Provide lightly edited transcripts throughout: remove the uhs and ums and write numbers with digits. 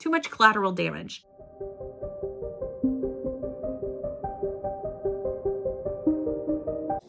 too much collateral damage.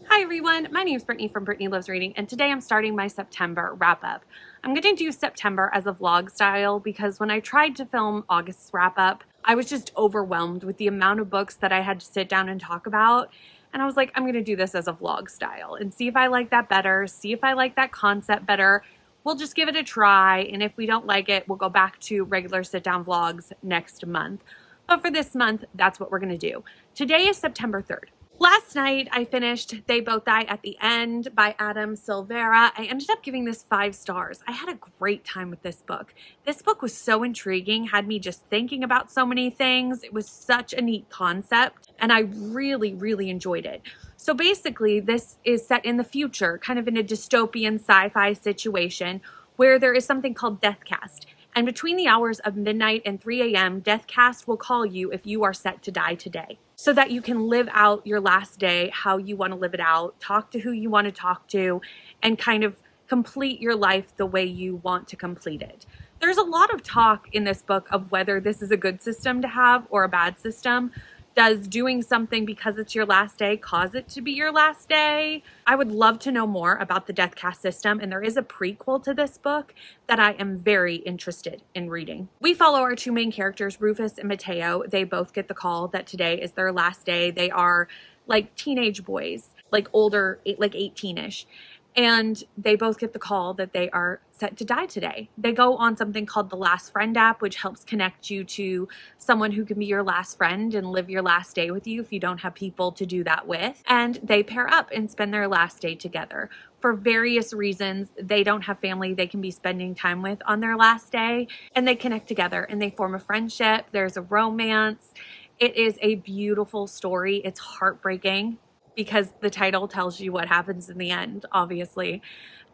Hi everyone, my name is Brittany from Brittany Loves Reading, and today I'm starting my September wrap-up. I'm going to do September as a vlog style because when I tried to film August's wrap-up, I was just overwhelmed with the amount of books that I had to sit down and talk about. And I was like, I'm going to do this as a vlog style and see if I like that better, see if I like that concept better. We'll just give it a try, and if we don't like it, we'll go back to regular sit-down vlogs next month. But for this month, that's what we're going to do. Today is September 3rd. Last night, I finished They Both Die at the End by Adam Silvera. I ended up giving this 5 stars. I had a great time with this book. This book was so intriguing, had me just thinking about so many things. It was such a neat concept, and I really, really enjoyed it. So basically, this is set in the future, kind of in a dystopian sci-fi situation where there is something called Deathcast. And between the hours of midnight and 3 a.m., Deathcast will call you if you are set to die today, so that you can live out your last day how you want to live it out, talk to who you want to talk to, and kind of complete your life the way you want to complete it. There's a lot of talk in this book of whether this is a good system to have or a bad system. Does doing something because it's your last day cause it to be your last day? I would love to know more about the Deathcast system, and there is a prequel to this book that I am very interested in reading. We follow our 2 main characters, Rufus and Mateo. They both get the call that today is their last day. They are like teenage boys, like older, like 18-ish. And they both get the call that they are set to die today. They go on something called the Last Friend app, which helps connect you to someone who can be your last friend and live your last day with you if you don't have people to do that with. And they pair up and spend their last day together. For various reasons, they don't have family they can be spending time with on their last day, and they connect together and they form a friendship. There's a romance. It is a beautiful story. It's heartbreaking, because the title tells you what happens in the end, obviously.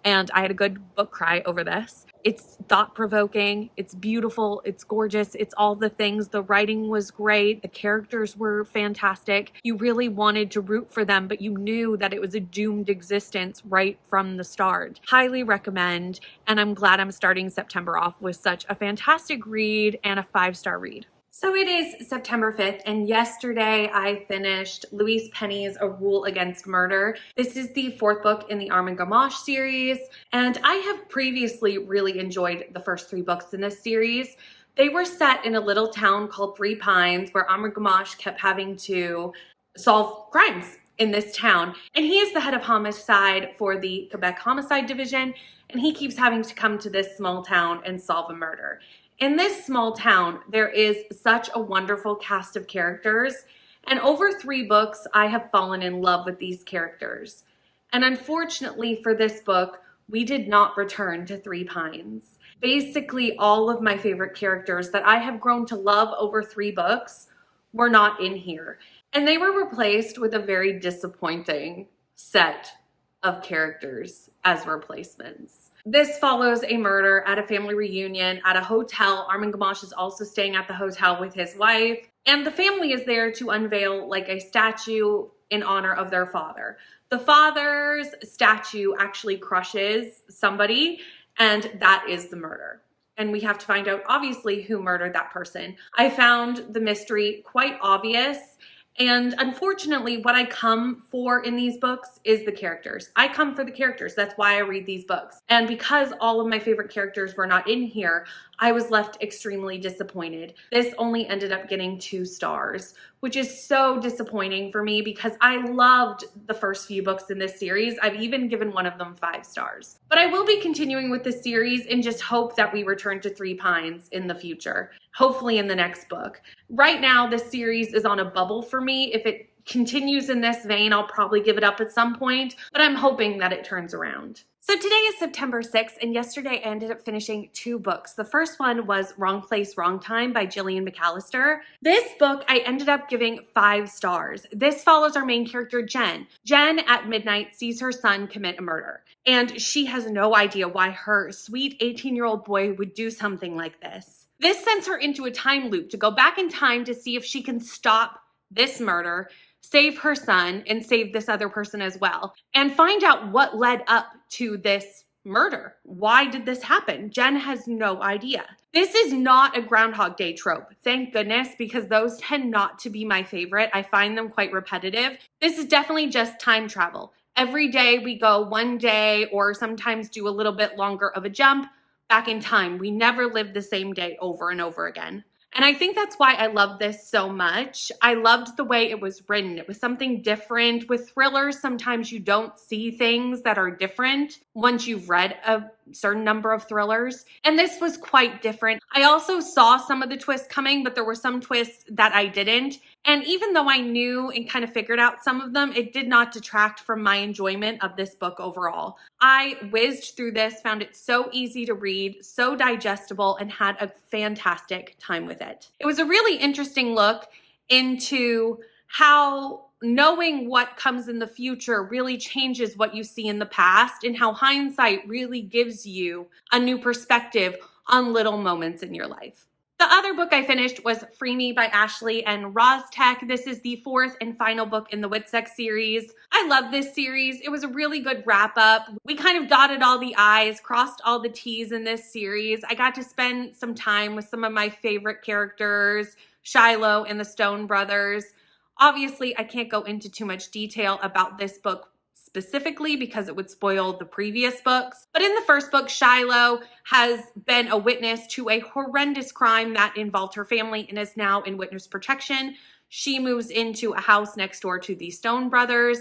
And I had a good book cry over this. It's thought-provoking, it's beautiful, it's gorgeous, it's all the things. The writing was great, the characters were fantastic. You really wanted to root for them, but you knew that it was a doomed existence right from the start. Highly recommend, and I'm glad I'm starting September off with such a fantastic read and a 5-star read. So it is September 5th, and yesterday I finished Louise Penny's A Rule Against Murder. This is the 4th book in the Armin Gamache series, and I have previously really enjoyed the first 3 books in this series. They were set in a little town called Three Pines, where Armin Gamache kept having to solve crimes in this town. And he is the head of homicide for the Quebec Homicide Division, and he keeps having to come to this small town and solve a murder. In this small town, there is such a wonderful cast of characters, and over 3 books, I have fallen in love with these characters. And unfortunately for this book, we did not return to Three Pines. Basically, all of my favorite characters that I have grown to love over 3 books were not in here. And they were replaced with a very disappointing set of characters as replacements. This follows a murder at a family reunion at a hotel. Armin Gamache is also staying at the hotel with his wife, and the family is there to unveil like a statue in honor of their father. The father's statue actually crushes somebody, and that is the murder. And we have to find out, obviously, who murdered that person. I found the mystery quite obvious. And unfortunately, what I come for in these books is the characters. I come for the characters. That's why I read these books. And because all of my favorite characters were not in here, I was left extremely disappointed. This only ended up getting 2 stars, which is so disappointing for me because I loved the first few books in this series. I've even given one of them 5 stars. But I will be continuing with this series and just hope that we return to Three Pines in the future, hopefully in the next book. Right now, this series is on a bubble for me. If it continues in this vein, I'll probably give it up at some point, but I'm hoping that it turns around. So today is September 6th, and yesterday I ended up finishing 2 books. The first one was Wrong Place, Wrong Time by Gillian McAllister. This book I ended up giving 5 stars. This follows our main character, Jen. Jen, at midnight, sees her son commit a murder, and she has no idea why her sweet 18-year-old boy would do something like this. This sends her into a time loop to go back in time to see if she can stop this murder, save her son, and save this other person as well, and find out what led up to this murder. Why did this happen? Jen has no idea. This is not a Groundhog Day trope, thank goodness, because those tend not to be my favorite. I find them quite repetitive. This is definitely just time travel. Every day we go one day or sometimes do a little bit longer of a jump back in time. We never live the same day over and over again. And I think that's why I love this so much. I loved the way it was written. It was something different. With thrillers, sometimes you don't see things that are different once you've read a certain number of thrillers. And this was quite different. I also saw some of the twists coming, but there were some twists that I didn't. And even though I knew and kind of figured out some of them, it did not detract from my enjoyment of this book overall. I whizzed through this, found it so easy to read, so digestible, and had a fantastic time with it. It was a really interesting look into how knowing what comes in the future really changes what you see in the past, and how hindsight really gives you a new perspective on little moments in your life. The other book I finished was Free Me by Ashley and Roztek. This is the fourth and final book in the Witsec series. I love this series. It was a really good wrap up. We kind of dotted all the I's, crossed all the T's in this series. I got to spend some time with some of my favorite characters, Shiloh and the Stone brothers. Obviously, I can't go into too much detail about this book specifically because it would spoil the previous books. But in the first book, Shiloh has been a witness to a horrendous crime that involved her family and is now in witness protection. She moves into a house next door to the Stone brothers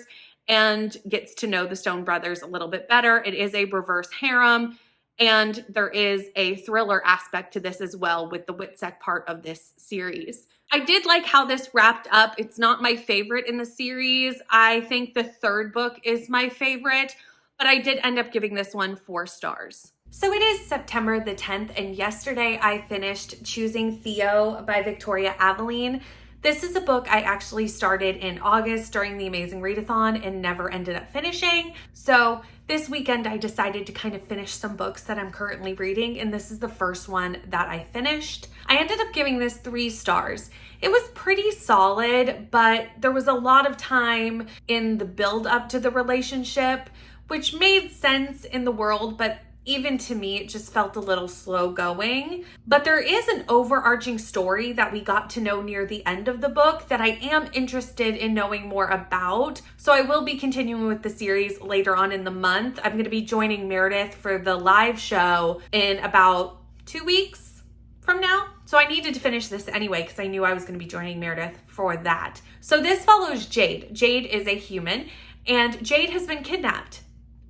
and gets to know the Stone brothers a little bit better. It is a reverse harem, and there is a thriller aspect to this as well with the Witsec part of this series. I did like how this wrapped up. It's not my favorite in the series. I think the third book is my favorite, but I did end up giving this one 4 stars. So it is September the 10th, and yesterday I finished Choosing Theo by Victoria Aveline. This is a book I actually started in August during the Amazing Readathon and never ended up finishing. So this weekend I decided to kind of finish some books that I'm currently reading, and this is the first one that I finished. I ended up giving this 3 stars. It was pretty solid, but there was a lot of time in the build up to the relationship, which made sense in the world, but even to me, it just felt a little slow going. But there is an overarching story that we got to know near the end of the book that I am interested in knowing more about. So I will be continuing with the series later on in the month. I'm going to be joining Meredith for the live show in about 2 weeks from now. So I needed to finish this anyway because I knew I was going to be joining Meredith for that. So this follows Jade. Jade is a human, and Jade has been kidnapped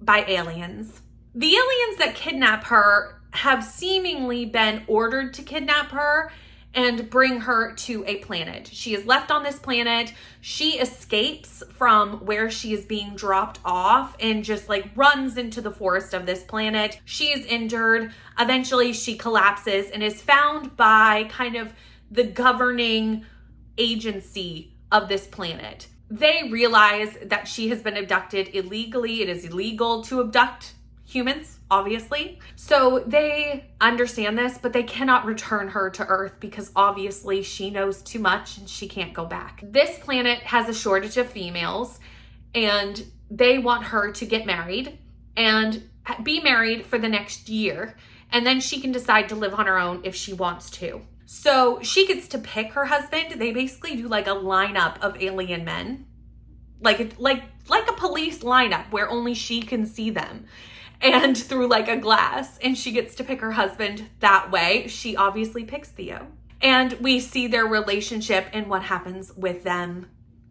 by aliens. The aliens that kidnap her have seemingly been ordered to kidnap her and bring her to a planet. She is left on this planet. She escapes from where she is being dropped off and just like runs into the forest of this planet. She is injured. Eventually she collapses and is found by kind of the governing agency of this planet. They realize that she has been abducted illegally. It is illegal to abduct humans, obviously. So they understand this, but they cannot return her to Earth because obviously she knows too much and she can't go back. This planet has a shortage of females, and they want her to get married and be married for the next year. And then she can decide to live on her own if she wants to. So she gets to pick her husband. They basically do like a lineup of alien men, like a police lineup where only she can see them, and through like a glass, and she gets to pick her husband that way. She obviously picks Theo, and we see their relationship and what happens with them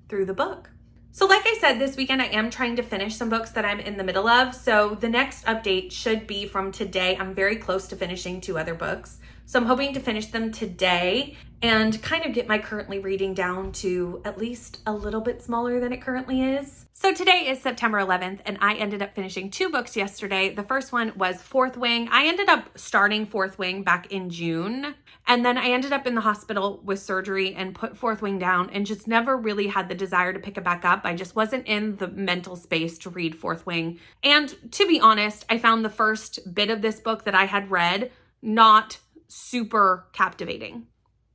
through the book. So like I said, this weekend I am trying to finish some books that I'm in the middle of. So the next update should be from today. I'm very close to finishing 2 other books. So I'm hoping to finish them today and kind of get my currently reading down to at least a little bit smaller than it currently is. So today is September 11th, and I ended up finishing 2 books yesterday. The first one was Fourth Wing. I ended up starting Fourth Wing back in June, and then I ended up in the hospital with surgery and put Fourth Wing down and just never really had the desire to pick it back up. I just wasn't in the mental space to read Fourth Wing. And to be honest, I found the first bit of this book that I had read not super captivating.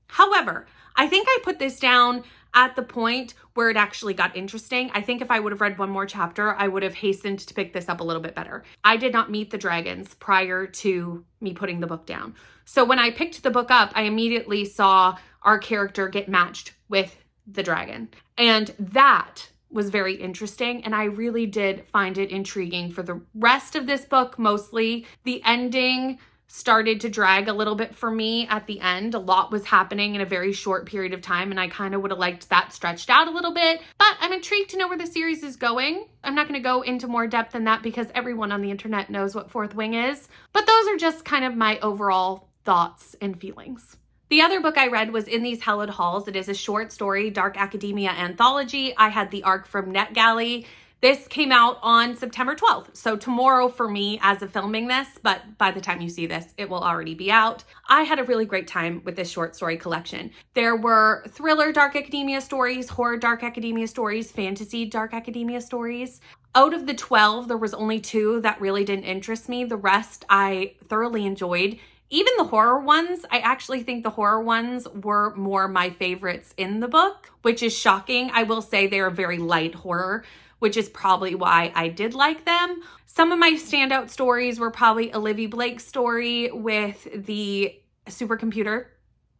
However, I think I put this down at the point where it actually got interesting. I think if I would have read one more chapter, I would have hastened to pick this up a little bit better. I did not meet the dragons prior to me putting the book down. So when I picked the book up, I immediately saw our character get matched with the dragon. And that was very interesting, and I really did find it intriguing. For the rest of this book, mostly, the ending started to drag a little bit for me at the end. A lot was happening in a very short period of time, and I kind of would have liked that stretched out a little bit, but I'm intrigued to know where the series is going. I'm not going to go into more depth than that because everyone on the internet knows what Fourth Wing is, but those are just kind of my overall thoughts and feelings. The other book I read was In These Hallowed Halls. It is a short story, dark academia anthology. I had the arc from NetGalley. This came out on September 12th, so tomorrow for me as of filming this, but by the time you see this, it will already be out. I had a really great time with this short story collection. There were thriller dark academia stories, horror dark academia stories, fantasy dark academia stories. Out of the 12, there was only 2 that really didn't interest me. The rest I thoroughly enjoyed. Even the horror ones, I actually think the horror ones were more my favorites in the book, which is shocking. I will say they are very light horror, which is probably why I did like them. Some of my standout stories were probably Olivia Blake's story with the supercomputer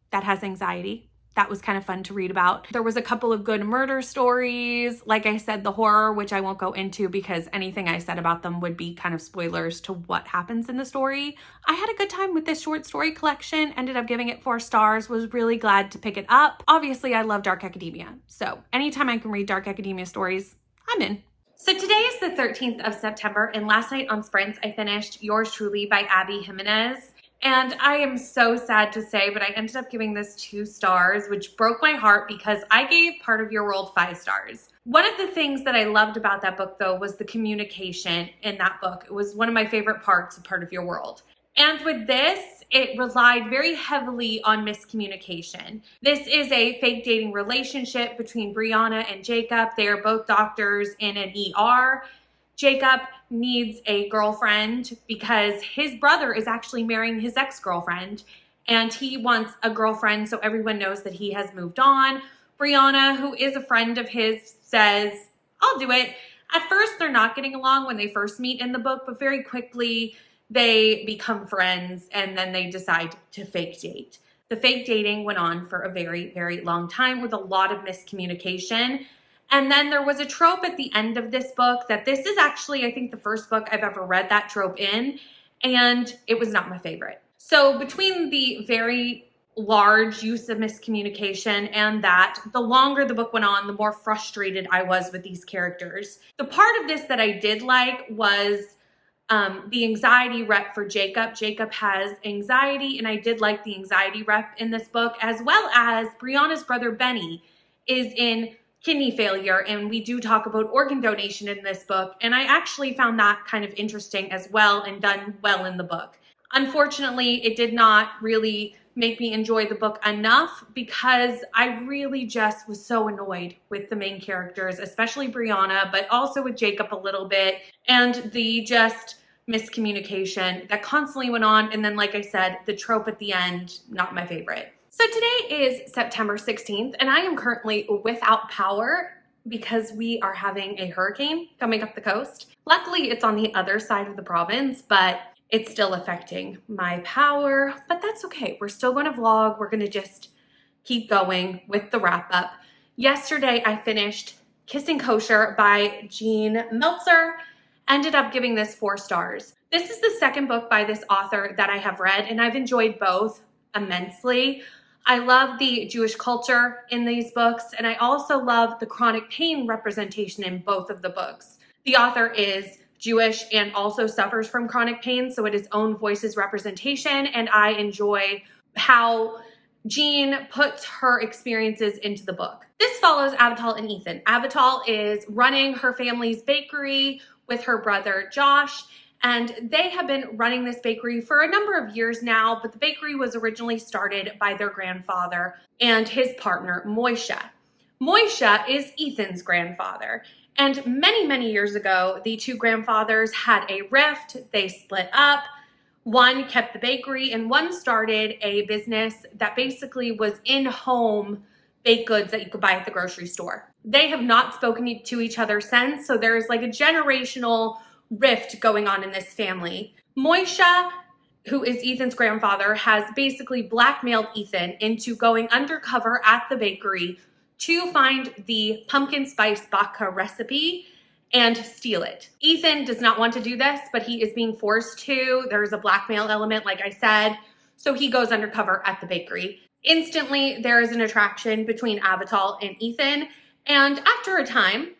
that has anxiety. That was kind of fun to read about. There was a couple of good murder stories. Like I said, the horror, which I won't go into because anything I said about them would be kind of spoilers to what happens in the story. I had a good time with this short story collection, ended up giving it 4 stars, was really glad to pick it up. Obviously, I love dark academia, so anytime I can read dark academia stories, I'm in. So today is the 13th of September, and last night on Sprints, I finished Yours Truly by Abby Jimenez. And I am so sad to say, but I ended up giving this 2 stars, which broke my heart because I gave Part of Your World 5 stars. One of the things that I loved about that book, though, was the communication in that book. It was one of my favorite parts of Part of Your World. And with this, it relied very heavily on miscommunication. This is a fake dating relationship between Brianna and Jacob. They are both doctors in an ER. Jacob needs a girlfriend because his brother is actually marrying his ex-girlfriend, and he wants a girlfriend so everyone knows that he has moved on. Brianna, who is a friend of his, says, I'll do it. At first, they're not getting along when they first meet in the book, but very quickly they become friends, and then they decide to fake date. The fake dating went on for a very, very long time with a lot of miscommunication. And then there was a trope at the end of this book that this is actually, I think, the first book I've ever read that trope in, and it was not my favorite. So between the very large use of miscommunication and that, the longer the book went on, the more frustrated I was with these characters. The part of this that I did like was the anxiety rep for Jacob. Jacob has anxiety, and I did like the anxiety rep in this book, as well as Brianna's brother Benny is in kidney failure, and we do talk about organ donation in this book, and I actually found that kind of interesting as well and done well in the book. Unfortunately, it did not really make me enjoy the book enough because I really just was so annoyed with the main characters, especially Brianna, but also with Jacob a little bit, and the just miscommunication that constantly went on, and then, like I said, the trope at the end, not my favorite. So today is September 16th, and I am currently without power because we are having a hurricane coming up the coast. Luckily, it's on the other side of the province, but it's still affecting my power, but that's okay. We're still going to vlog. We're going to just keep going with the wrap up. Yesterday, I finished Kissing Kosher by Jean Meltzer. Ended up giving this 4 stars. This is the second book by this author that I have read, and I've enjoyed both immensely. I love the Jewish culture in these books, and I also love the chronic pain representation in both of the books. The author is Jewish and also suffers from chronic pain, so it is own voices representation, and I enjoy how Jean puts her experiences into the book. This follows Avital and Ethan. Avital is running her family's bakery with her brother Josh, and they have been running this bakery for a number of years now, but the bakery was originally started by their grandfather and his partner, Moishe. Moishe is Ethan's grandfather, and many, many years ago, the 2 grandfathers had a rift. They split up. One kept the bakery and one started a business that basically was in-home baked goods that you could buy at the grocery store. They have not spoken to each other since, so there's like a generational rift going on in this family. Moisha, who is Ethan's grandfather, has basically blackmailed Ethan into going undercover at the bakery to find the pumpkin spice babka recipe and steal it. Ethan does not want to do this, but he is being forced to. There's a blackmail element, like I said, so he goes undercover at the bakery. Instantly, there is an attraction between Avital and Ethan, and after a time,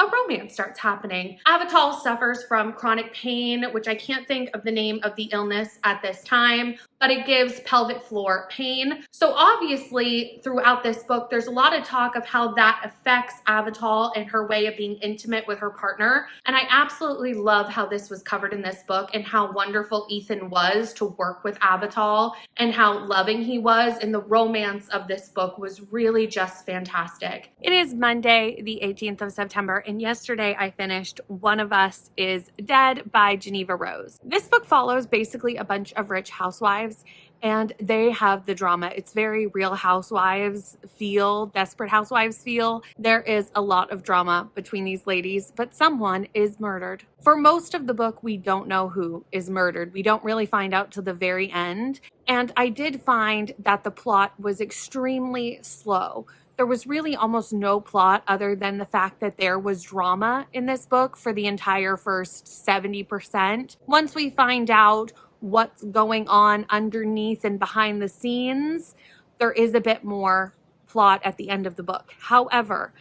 a romance starts happening. Avital suffers from chronic pain, which I can't think of the name of the illness at this time, but it gives pelvic floor pain. So obviously, throughout this book, there's a lot of talk of how that affects Avital and her way of being intimate with her partner. And I absolutely love how this was covered in this book and how wonderful Ethan was to work with Avital and how loving he was. And the romance of this book was really just fantastic. It is Monday, the 18th of September, and yesterday I finished One of Us is Dead by Geneva Rose. This book follows basically a bunch of rich housewives, and they have the drama. It's very Real Housewives feel, Desperate Housewives feel. There is a lot of drama between these ladies, but someone is murdered. For most of the book, we don't know who is murdered. We don't really find out till the very end. And I did find that the plot was extremely slow. There was really almost no plot other than the fact that there was drama in this book for the entire first 70%. Once we find out what's going on underneath and behind the scenes, there is a bit more plot at the end of the book. However,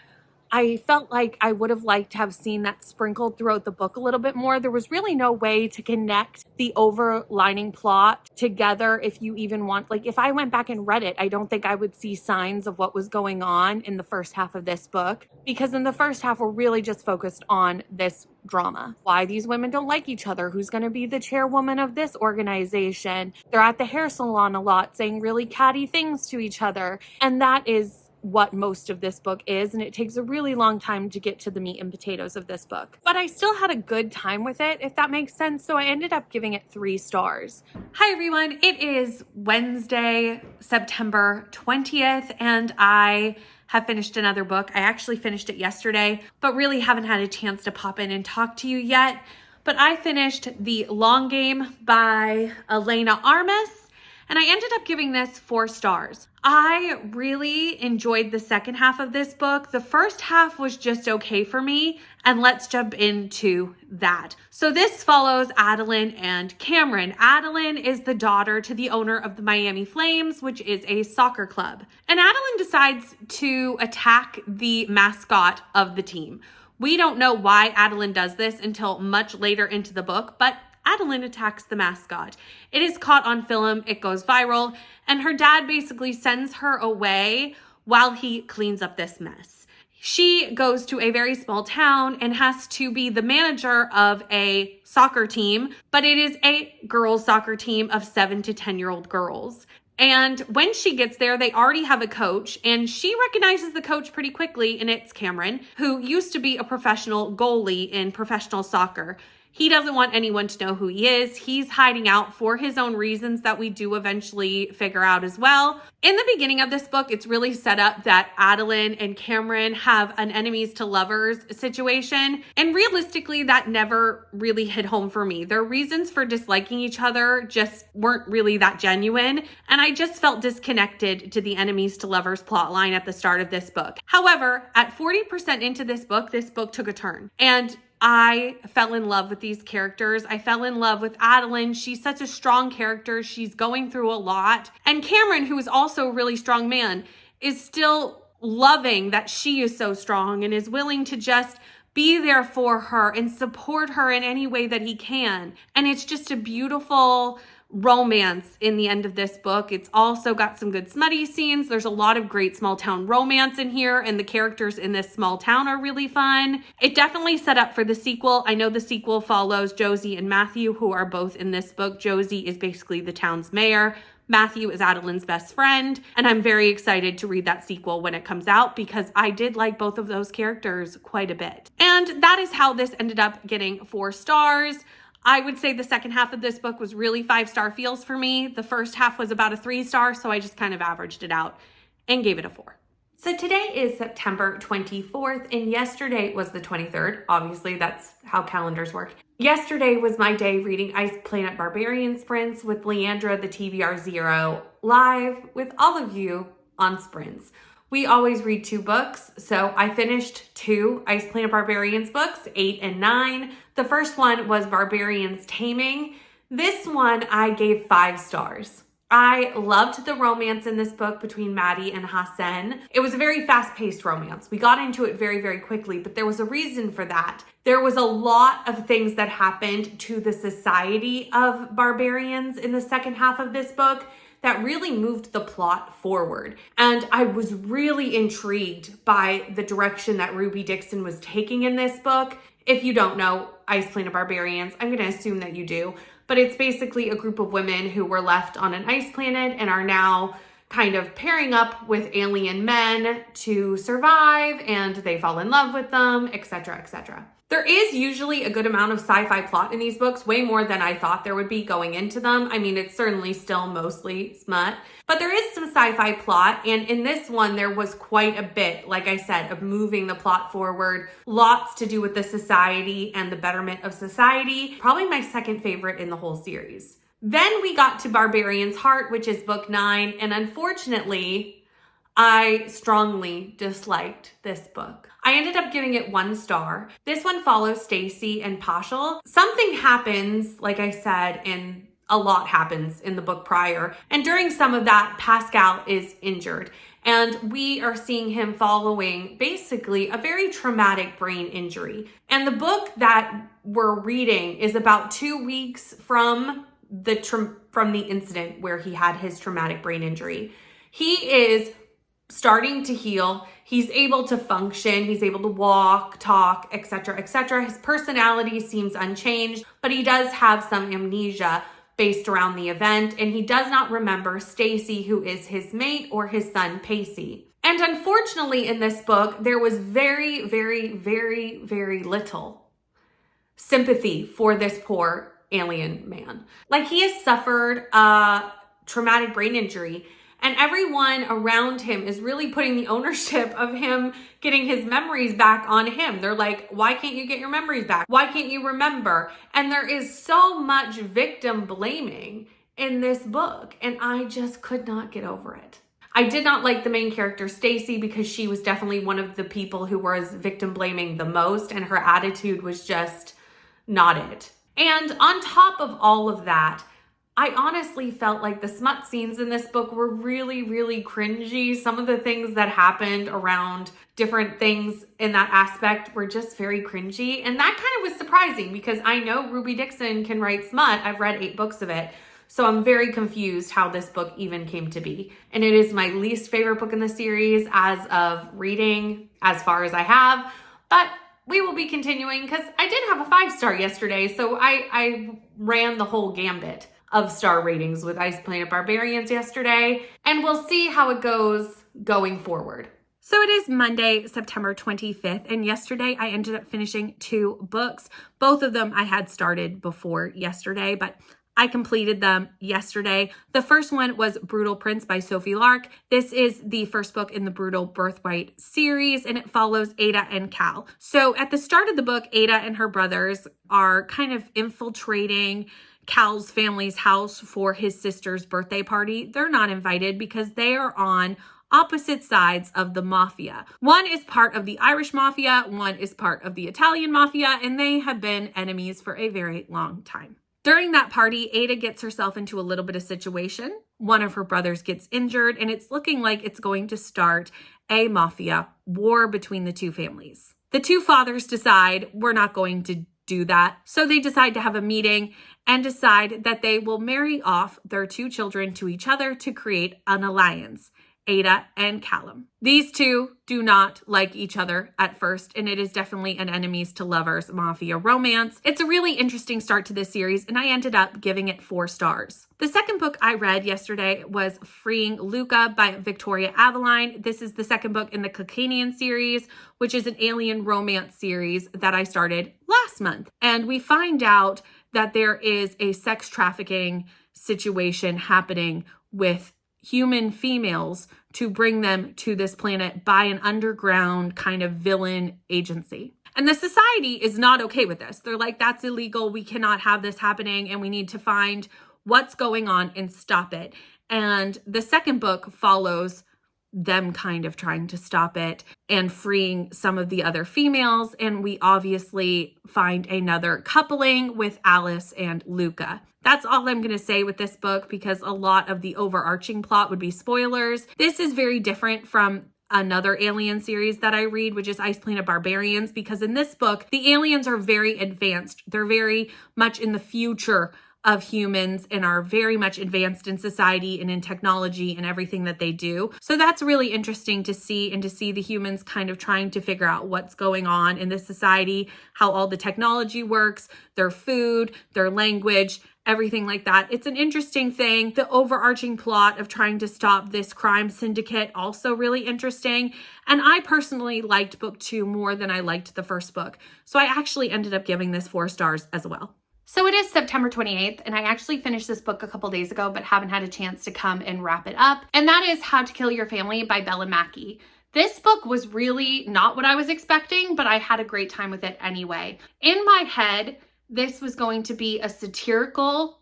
I felt like I would have liked to have seen that sprinkled throughout the book a little bit more. There was really no way to connect the overlining plot together if you even want. Like, if I went back and read it, I don't think I would see signs of what was going on in the first half of this book, because in the first half, we're really just focused on this drama. Why these women don't like each other, who's going to be the chairwoman of this organization. They're at the hair salon a lot saying really catty things to each other. And that is what most of this book is, and it takes a really long time to get to the meat and potatoes of this book. But I still had a good time with it, if that makes sense, so I ended up giving it 3 stars. Hi everyone, it is Wednesday, September 20th, and I have finished another book. I actually finished it yesterday, but really haven't had a chance to pop in and talk to you yet. But I finished The Long Game by Elena Armas, and I ended up giving this 4 stars. I really enjoyed the second half of this book. The first half was just okay for me, and let's jump into that. So this follows Adeline and Cameron. Adeline is the daughter to the owner of the Miami Flames, which is a soccer club. And Adeline decides to attack the mascot of the team. We don't know why Adeline does this until much later into the book, but Adeline attacks the mascot. It is caught on film, it goes viral, and her dad basically sends her away while he cleans up this mess. She goes to a very small town and has to be the manager of a soccer team, but it is a girls' soccer team of 7 to 10-year-old girls. And when she gets there, they already have a coach, and she recognizes the coach pretty quickly, and it's Cameron, who used to be a professional goalie in professional soccer. He doesn't want anyone to know who he is. He's hiding out for his own reasons that we do eventually figure out as well. In the beginning of this book, it's really set up that Adeline and Cameron have an enemies to lovers situation. And realistically, that never really hit home for me. Their reasons for disliking each other just weren't really that genuine. And I just felt disconnected to the enemies to lovers plotline at the start of this book. However, at 40% into this book took a turn. And I fell in love with these characters. I fell in love with Adeline. She's such a strong character. She's going through a lot. And Cameron, who is also a really strong man, is still loving that she is so strong and is willing to just be there for her and support her in any way that he can. And it's just a beautiful romance in the end of this book. It's also got some good smutty scenes. There's a lot of great small town romance in here, and the characters in this small town are really fun. It definitely set up for the sequel. I know the sequel follows Josie and Matthew, who are both in this book. Josie is basically the town's mayor. Matthew is Adeline's best friend, and I'm very excited to read that sequel when it comes out because I did like both of those characters quite a bit. And that is how this ended up getting 4 stars. I would say the second half of this book was really 5-star feels for me. The first half was about a 3-star, so I just kind of averaged it out and gave it a 4. So today is September 24th, and yesterday was the 23rd. Obviously, that's how calendars work. Yesterday was my day reading Ice Planet Barbarian Sprints with Leandra, the TBR0, live with all of you on Sprints. We always read 2 books, so I finished 2 Ice Planet Barbarians books, 8 and 9. The first one was Barbarians Taming. This one I gave 5 stars. I loved the romance in this book between Maddie and Hassan. It was a very fast-paced romance. We got into it very, very quickly, but there was a reason for that. There was a lot of things that happened to the society of barbarians in the second half of this book that really moved the plot forward. And I was really intrigued by the direction that Ruby Dixon was taking in this book. If you don't know Ice Planet Barbarians, I'm gonna assume that you do, but it's basically a group of women who were left on an ice planet and are now kind of pairing up with alien men to survive, and they fall in love with them, etc., etc. There is usually a good amount of sci-fi plot in these books, way more than I thought there would be going into them. I mean, it's certainly still mostly smut, but there is some sci-fi plot, and in this one, there was quite a bit, like I said, of moving the plot forward, lots to do with the society and the betterment of society. Probably my second favorite in the whole series. Then we got to Barbarians Heart, which is book 9, and unfortunately, I strongly disliked this book. I ended up giving it 1 star. This one follows Stacy and Paschal. Something happens, like I said, and a lot happens in the book prior. And during some of that, Pascal is injured. And we are seeing him following basically a very traumatic brain injury. And the book that we're reading is about 2 weeks from the incident where he had his traumatic brain injury. He is starting to heal. He's able to function. He's able to walk, talk, etc., etc. His personality seems unchanged, but he does have some amnesia based around the event, and he does not remember Stacy, who is his mate, or his son, Pacey. And unfortunately, in this book, there was very, very, very, very little sympathy for this poor alien man. Like, he has suffered a traumatic brain injury, and everyone around him is really putting the ownership of him getting his memories back on him. They're like, why can't you get your memories back? Why can't you remember? And there is so much victim blaming in this book, and I just could not get over it. I did not like the main character, Stacy, because she was definitely one of the people who was victim blaming the most, and her attitude was just not it. And on top of all of that, I honestly felt like the smut scenes in this book were really, really cringy. Some of the things that happened around different things in that aspect were just very cringy. And that kind of was surprising because I know Ruby Dixon can write smut. I've read 8 books of it. So I'm very confused how this book even came to be. And it is my least favorite book in the series as of reading as far as I have. But we will be continuing because I did have a 5-star yesterday. So I ran the whole gambit of star ratings with Ice Planet Barbarians yesterday, and we'll see how it goes going forward. So it is Monday, September 25th, and yesterday I ended up finishing 2 books. Both of them I had started before yesterday, but I completed them yesterday. The first one was Brutal Prince by Sophie Lark. This is the first book in the Brutal Birthright series, and it follows Ada and Cal. So at the start of the book, Ada and her brothers are kind of infiltrating Cal's family's house for his sister's birthday party. They're not invited because they are on opposite sides of the mafia. One is part of the Irish mafia, one is part of the Italian mafia, and they have been enemies for a very long time. During that party, Ada gets herself into a little bit of situation. One of her brothers gets injured, and it's looking like it's going to start a mafia war between the 2 families. The 2 fathers decide we're not going to do that. So they decide to have a meeting and decide that they will marry off their 2 children to each other to create an alliance, Ada and Callum. These 2 do not like each other at first, and it is definitely an enemies to lovers mafia romance. It's a really interesting start to this series, and I ended up giving it 4 stars. The second book I read yesterday was Freeing Luca by Victoria Aveline. This is the second book in the Caucanian series, which is an alien romance series that I started last month. And we find out that there is a sex trafficking situation happening with human females to bring them to this planet by an underground kind of villain agency. And the society is not okay with this. They're like, that's illegal. We cannot have this happening, and we need to find what's going on and stop it. And the second book follows them kind of trying to stop it and freeing some of the other females. And we obviously find another coupling with Alice and Luca. That's all I'm going to say with this book, because a lot of the overarching plot would be spoilers. This is very different from another alien series that I read, which is Ice Planet Barbarians, because in this book, the aliens are very advanced. They're very much in the future of humans and are very much advanced in society and in technology and everything that they do. So that's really interesting to see, and to see the humans kind of trying to figure out what's going on in this society, how all the technology works, their food, their language, everything like that. It's an interesting thing. The overarching plot of trying to stop this crime syndicate, also really interesting. And I personally liked book 2 more than I liked the first book. So I actually ended up giving this 4 stars as well. So it is September 28th, and I actually finished this book a couple days ago, but haven't had a chance to come and wrap it up. And that is How to Kill Your Family by Bella Mackie. This book was really not what I was expecting, but I had a great time with it anyway. In my head, this was going to be a satirical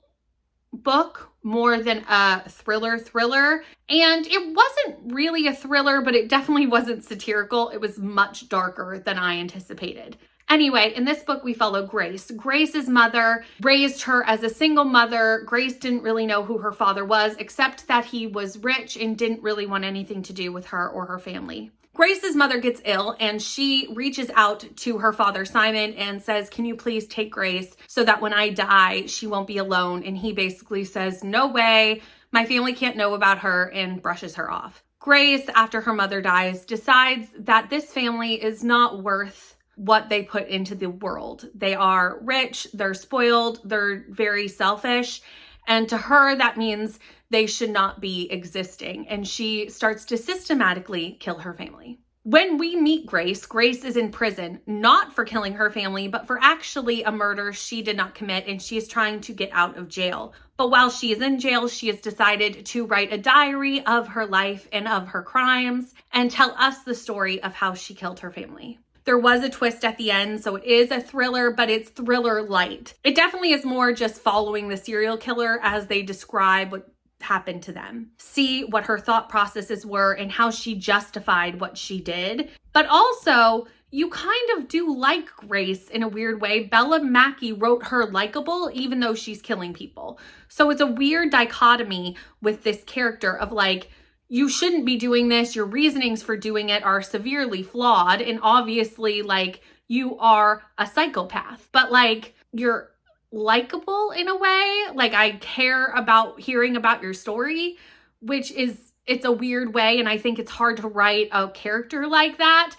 book more than a thriller. And it wasn't really a thriller, but it definitely wasn't satirical. It was much darker than I anticipated. Anyway, in this book, we follow Grace. Grace's mother raised her as a single mother. Grace didn't really know who her father was, except that he was rich and didn't really want anything to do with her or her family. Grace's mother gets ill, and she reaches out to her father, Simon, and says, can you please take Grace so that when I die, she won't be alone? And he basically says, no way, my family can't know about her, and brushes her off. Grace, after her mother dies, decides that this family is not worth what they put into the world. They are rich, they're spoiled, they're very selfish, and to her that means they should not be existing, and she starts to systematically kill her family. When we meet Grace, Grace is in prison, not for killing her family, but for actually a murder she did not commit, and she is trying to get out of jail. But while she is in jail, she has decided to write a diary of her life and of her crimes and tell us the story of how she killed her family. There was a twist at the end, so it is a thriller, but it's thriller light. It definitely is more just following the serial killer as they describe what happened to them. See what her thought processes were and how she justified what she did. But also, you kind of do like Grace in a weird way. Bella Mackie wrote her likable even though she's killing people. So it's a weird dichotomy with this character of like, you shouldn't be doing this. Your reasonings for doing it are severely flawed. And obviously, like, you are a psychopath. But, like, you're likable in a way. Like, I care about hearing about your story, which is, it's a weird way. And I think it's hard to write a character like that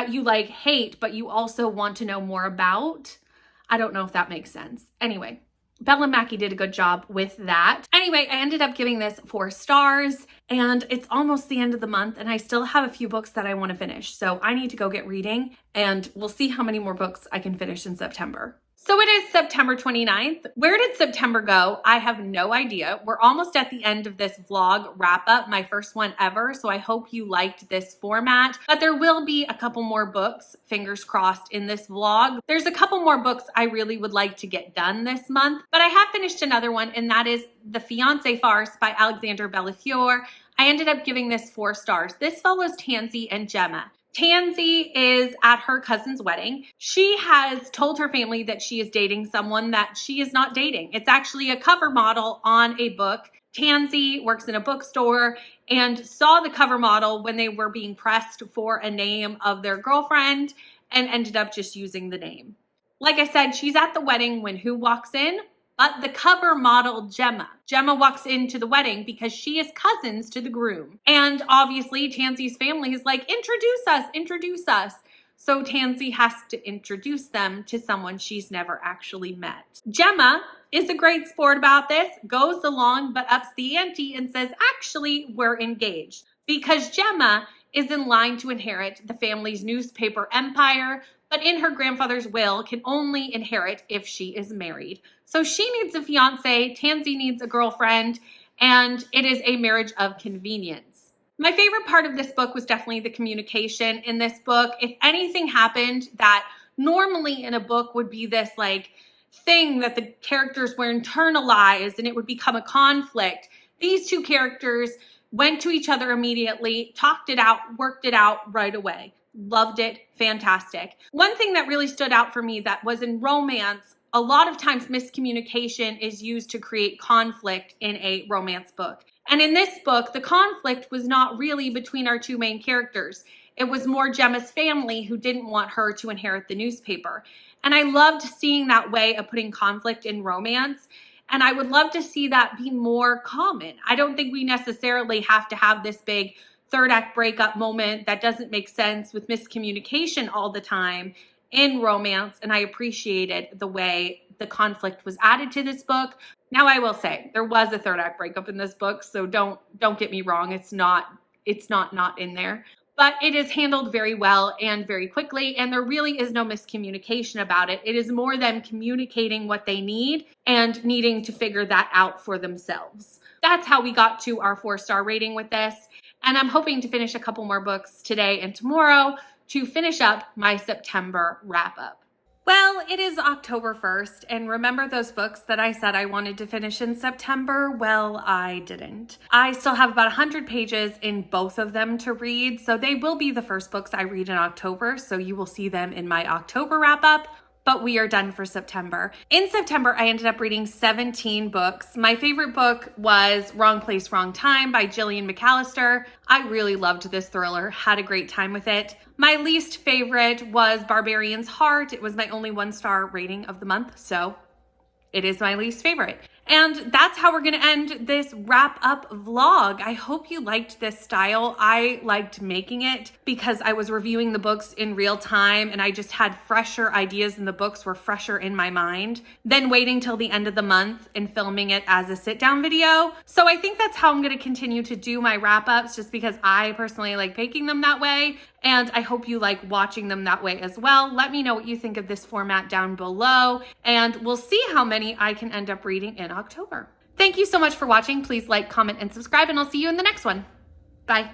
you, like, hate, but you also want to know more about. I don't know if that makes sense. Anyway. Bella Mackie did a good job with that. Anyway, I ended up giving this 4 stars, and it's almost the end of the month, and I still have a few books that I want to finish. So I need to go get reading, and we'll see how many more books I can finish in September. So it is September 29th. Where did September go? I have no idea. We're almost at the end of this vlog wrap up, my first one ever. So I hope you liked this format, but there will be a couple more books, fingers crossed, in this vlog. There's a couple more books I really would like to get done this month, but I have finished another one, and that is The Fiance Farce by Alexandre Bellefiore. I ended up giving this 4 stars. This follows Tansy and Gemma. Tansy is at her cousin's wedding. She has told her family that she is dating someone that she is not dating. It's actually a cover model on a book. Tansy works in a bookstore and saw the cover model when they were being pressed for a name of their girlfriend and ended up just using the name. Like I said, she's at the wedding when who walks in? But the cover model, Gemma. Gemma walks into the wedding because she is cousins to the groom. And obviously, Tansy's family is like, introduce us. So Tansy has to introduce them to someone she's never actually met. Gemma is a great sport about this, goes along, but ups the ante and says, actually, we're engaged. Because Gemma is in line to inherit the family's newspaper empire, but in her grandfather's will can only inherit if she is married. So she needs a fiance, Tansy needs a girlfriend, and it is a marriage of convenience. My favorite part of this book was definitely the communication in this book. If anything happened that normally in a book would be this like thing that the characters were internalized and it would become a conflict, these two characters went to each other immediately, talked it out, worked it out right away. Loved it. Fantastic. One thing that really stood out for me that was in romance, a lot of times miscommunication is used to create conflict in a romance book. And in this book, the conflict was not really between our two main characters. It was more Gemma's family who didn't want her to inherit the newspaper. And I loved seeing that way of putting conflict in romance. And I would love to see that be more common. I don't think we necessarily have to have this big third act breakup moment that doesn't make sense with miscommunication all the time in romance. And I appreciated the way the conflict was added to this book. Now I will say there was a third act breakup in this book, so don't get me wrong. It's not in there. But it is handled very well and very quickly, and there really is no miscommunication about it. It is more them communicating what they need and needing to figure that out for themselves. That's how we got to our 4-star rating with this, and I'm hoping to finish a couple more books today and tomorrow to finish up my September wrap-up. Well, it is October 1st, and remember those books that I said I wanted to finish in September? Well, I didn't. I still have about 100 pages in both of them to read, so they will be the first books I read in October, so you will see them in my October wrap-up. But we are done for September. In September, I ended up reading 17 books. My favorite book was Wrong Place, Wrong Time by Gillian McAllister. I really loved this thriller, had a great time with it. My least favorite was Barbarians Heart. It was my only 1-star rating of the month, so it is my least favorite. And that's how we're gonna end this wrap-up vlog. I hope you liked this style. I liked making it because I was reviewing the books in real time and I just had fresher ideas and the books were fresher in my mind than waiting till the end of the month and filming it as a sit-down video. So I think that's how I'm gonna continue to do my wrap-ups, just because I personally like making them that way. And I hope you like watching them that way as well. Let me know what you think of this format down below, and we'll see how many I can end up reading in October. Thank you so much for watching. Please like, comment, and subscribe, and I'll see you in the next one. Bye.